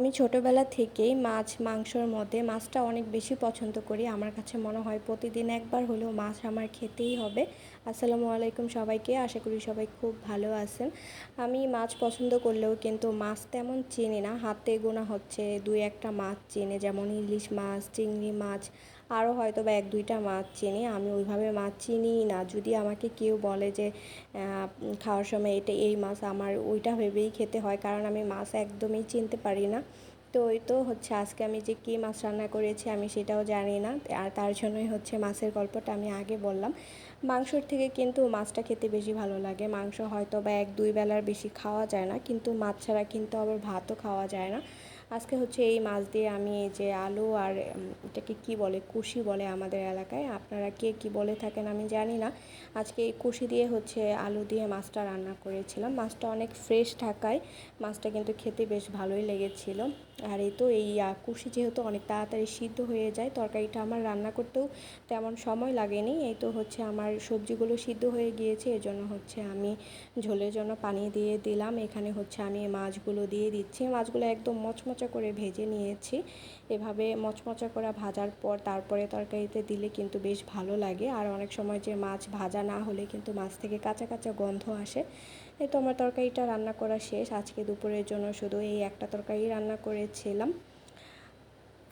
আমি ছোটোবেলা থেকেই মাছ মাংসর মধ্যে মাছটা অনেক বেশি পছন্দ করি। আমার কাছে মনে হয় প্রতিদিন একবার হলেও মাছ আমার খেতেই হবে। আসসালামু আলাইকুম সবাইকে, আশা করি সবাই খুব ভালো আছেন। আমি মাছ পছন্দ করলেও কিন্তু মাছ তেমন চিনি না, হাতে গোনা হচ্ছে দুই একটা মাছ চিনি, যেমন ইলিশ মাছ, চিংড়ি মাছ, আরও হয়তো বা এক দুইটা মাছ চিনি। আমি ওইভাবে মাছ চিনিই না। যদি আমাকে কেউ বলে যে খাওয়ার সময় এটা এই মাছ, আমার ওইটা ভেবেই খেতে হয়, কারণ আমি মাছ একদমই চিনতে পারি না। তো ওই তো হচ্ছে আজকে আমি যে কী মাছ রান্না করেছি আমি সেটাও জানি না, আর তার জন্যই হচ্ছে মাছের গল্পটা আমি আগে বললাম। মাংসর থেকে কিন্তু মাছটা খেতে বেশি ভালো লাগে। মাংস হয়তো বা এক দুই বেলার বেশি খাওয়া যায় না, কিন্তু মাছ ছাড়া কিন্তু আবার ভাতও খাওয়া যায় না। আজকে হচ্ছে এই মাছ দিয়ে আমি এই যে আলু আর এটাকে কি বলে, কুশি বলে আমাদের এলাকায়, আপনারা কে কি বলে থাকেন আমি জানি না। আজকে এই কুশি দিয়ে হচ্ছে আলু দিয়ে মাছটা রান্না করেছিলাম। মাছটা অনেক ফ্রেশ থাকায় মাছটা কিন্তু খেতে বেশ ভালোই লেগেছিল। আর এই তো এই কুশি যেহেতু অনেক তাড়াতাড়ি সিদ্ধ হয়ে যায়, তরকারিটা আমার রান্না করতেও তেমন সময় লাগেনি। এই তো হচ্ছে আমার সবজিগুলো সিদ্ধ হয়ে গিয়েছে, এজন্য হচ্ছে আমি ঝোলের জন্য পানি দিয়ে দিলাম। এখানে হচ্ছে আমি মাছগুলো দিয়ে দিচ্ছি। মাছগুলো একদম মচমচা করে ভেজে নিয়েছি। এভাবে মচমচা করে ভাজার পর তারপরে তরকারিতে দিলে কিন্তু বেশ ভালো লাগে। আর অনেক সময় যে মাছ ভাজা না হলে কিন্তু মাছ থেকে কাঁচা কাঁচা গন্ধ আসে। এই তো আমার তরকারিটা রান্না করা শেষ। আজকে দুপুরের জন্য শুধু এই একটা তরকারি রান্না করেছিলাম।